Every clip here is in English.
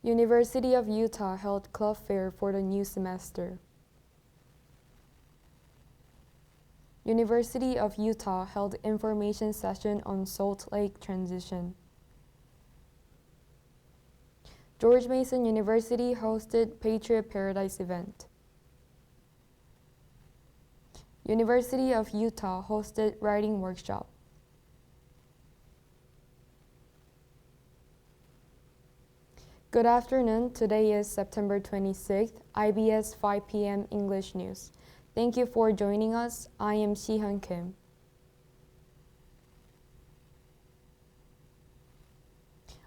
University of Utah held club fair for the new semester. University of Utah held information session on Salt Lake transition. George Mason University hosted Patriot Paradise event. University of Utah hosted writing workshop. Good afternoon. Today is September 26th, IBS 5 p.m. English News. Thank you for joining us. I am Sihyun Kim.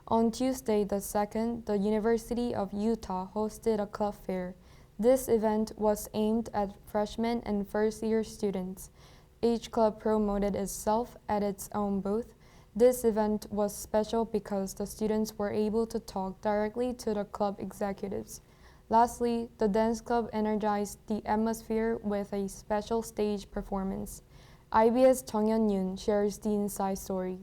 On Tuesday the 2nd, the University of Utah hosted a club fair. This event was aimed at freshmen and first-year students. Each club promoted itself at its own booth. This event was special because the students were able to talk directly to the club executives. Lastly, the dance club energized the atmosphere with a special stage performance. IBS Yoon shares the inside story.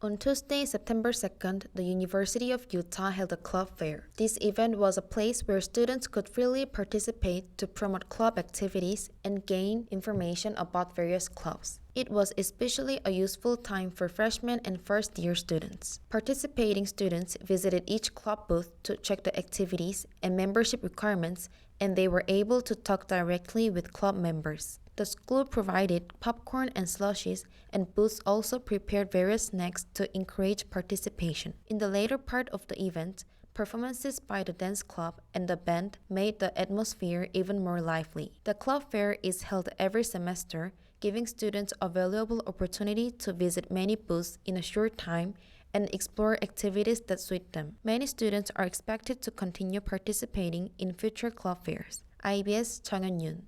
On Tuesday, September 2nd, the University of Utah held a club fair. This event was a place where students could freely participate to promote club activities and gain information about various clubs. It was especially a useful time for freshmen and first-year students. Participating students visited each club booth to check the activities and membership requirements, and they were able to talk directly with club members. The school provided popcorn and slushies, and booths also prepared various snacks to encourage participation. In the later part of the event, performances by the dance club and the band made the atmosphere even more lively. The club fair is held every semester, giving students a valuable opportunity to visit many booths in a short time and explore activities that suit them. Many students are expected to continue participating in future club fairs. IBS Yoon.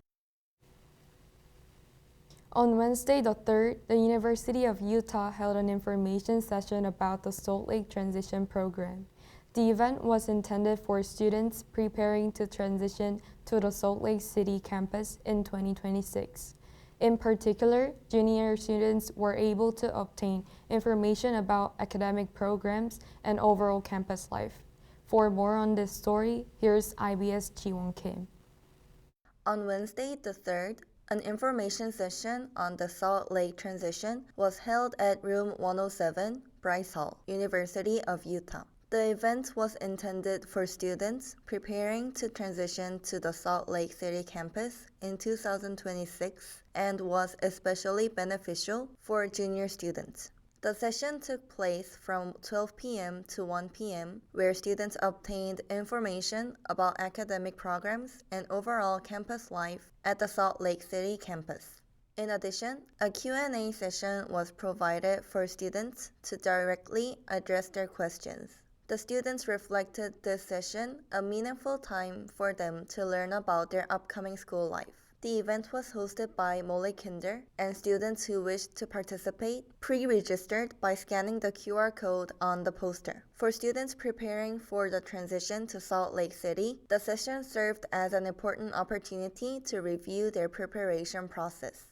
On Wednesday the 3rd, the University of Utah held an information session about the Salt Lake Transition Program. The event was intended for students preparing to transition to the Salt Lake City campus in 2026. In particular, junior students were able to obtain information about academic programs and overall campus life. For more on this story, here's IBS Jiwon Kim. On Wednesday the 3rd, an information session on the Salt Lake transition was held at Room 107, Bryce Hall, University of Utah. The event was intended for students preparing to transition to the Salt Lake City campus in 2026 and was especially beneficial for junior students. The session took place from 12 p.m. to 1 p.m., where students obtained information about academic programs and overall campus life at the Salt Lake City campus. In addition, a Q&A session was provided for students to directly address their questions. The students reflected this session a meaningful time for them to learn about their upcoming school life. The event was hosted by Molly Kinder, and students who wished to participate pre-registered by scanning the QR code on the poster. For students preparing for the transition to Salt Lake City, the session served as an important opportunity to review their preparation process.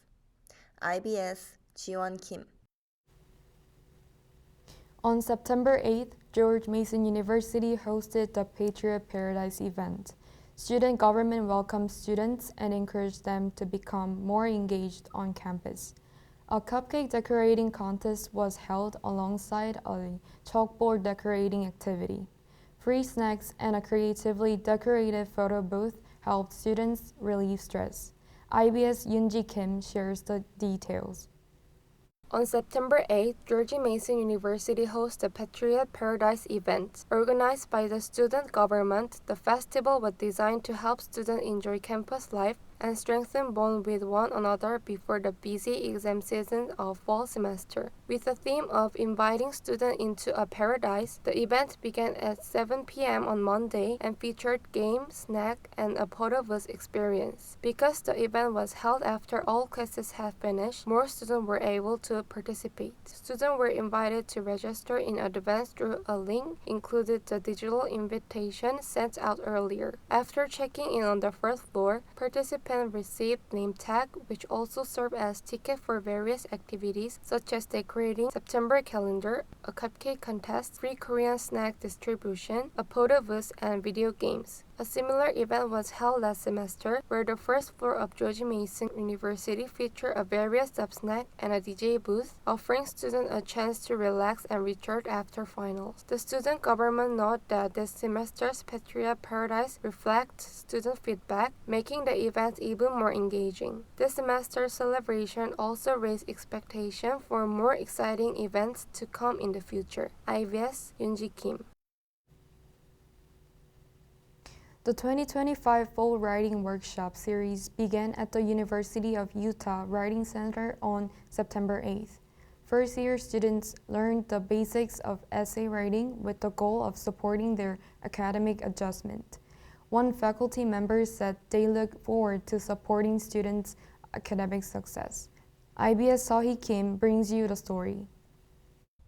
IBS Jiwon Kim. On September 8th, George Mason University hosted the Patriot Paradise event. Student government welcomed students and encouraged them to become more engaged on campus. A cupcake decorating contest was held alongside a chalkboard decorating activity. Free snacks and a creatively decorated photo booth helped students relieve stress. IBS Yunji Kim shares the details. On September 8th, George Mason University hosted the Patriot Paradise event. Organized by the student government, the festival was designed to help students enjoy campus life and strengthen bond with one another before the busy exam season of fall semester. With the theme of inviting students into a paradise, the event began at 7 p.m. on Monday and featured games, snack, and a photo booth experience. Because the event was held after all classes had finished, more students were able to participate. Students were invited to register in advance through a link included the digital invitation sent out earlier. After checking in on the first floor, participants participants received name tag, which also serve as ticket for various activities such as decorating September calendar, a cupcake contest, free Korean snack distribution, a photo booth, and video games. A similar event was held last semester, where the first floor of George Mason University featured a various sub-snack and a DJ booth, offering students a chance to relax and recharge after finals. The student government noted that this semester's Patriot Paradise reflects student feedback, making the event even more engaging. This semester's celebration also raised expectations for more exciting events to come in the future. IBS Eunji Kim. The 2025 Fall Writing Workshop series began at the University of Utah Writing Center on September 8th. First-year students learned the basics of essay writing with the goal of supporting their academic adjustment. One faculty member said they look forward to supporting students' academic success. IBS Suhhee Kim brings you the story.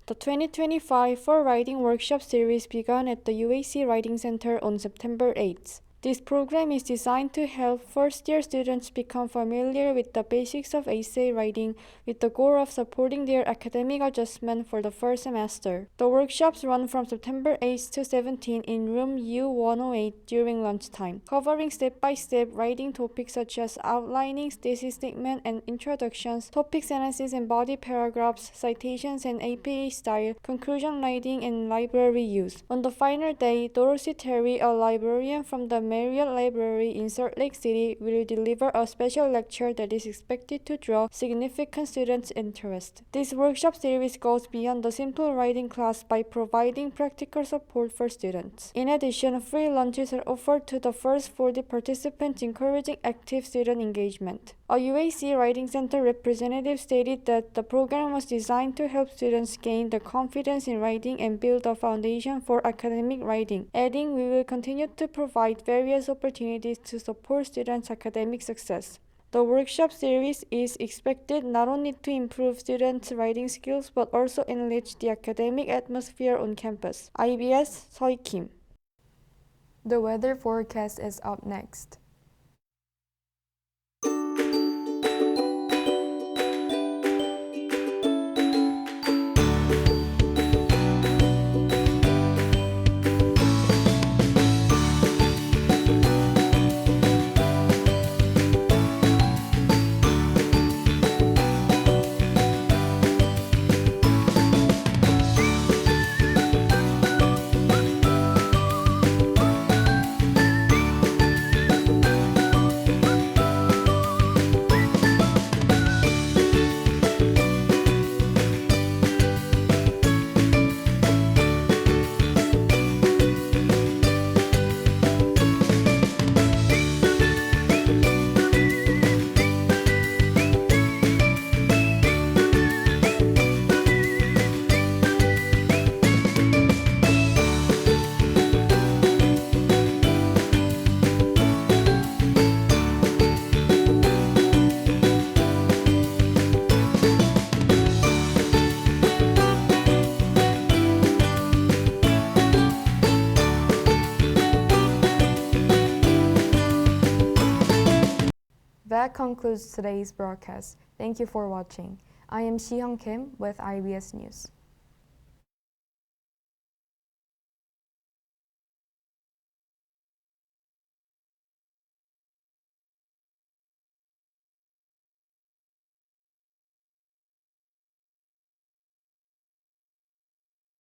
The 2025 Fall Writing Workshop series began at the UAC Writing Center on September 8th. This program is designed to help first-year students become familiar with the basics of essay writing with the goal of supporting their academic adjustment for the first semester. The workshops run from September 8th to 17th in room U108 during lunchtime, covering step-by-step writing topics such as outlining, thesis statement and introductions, topic analysis and body paragraphs, citations and APA style, conclusion writing and library use. On the final day, Dorothy Terry, a librarian from the Marriott Library in Salt Lake City, will deliver a special lecture that is expected to draw significant students' interest. This workshop series goes beyond the simple writing class by providing practical support for students. In addition, free lunches are offered to the first 40 participants, encouraging active student engagement. A UAC Writing Center representative stated that the program was designed to help students gain the confidence in writing and build a foundation for academic writing, adding, "We will continue to provide various opportunities to support students' academic success." The workshop series is expected not only to improve students' writing skills but also enrich the academic atmosphere on campus. IBS Suhhee Kim. The weather forecast is up next. That concludes today's broadcast. Thank you for watching. I am Sihyun Kim with IBS News.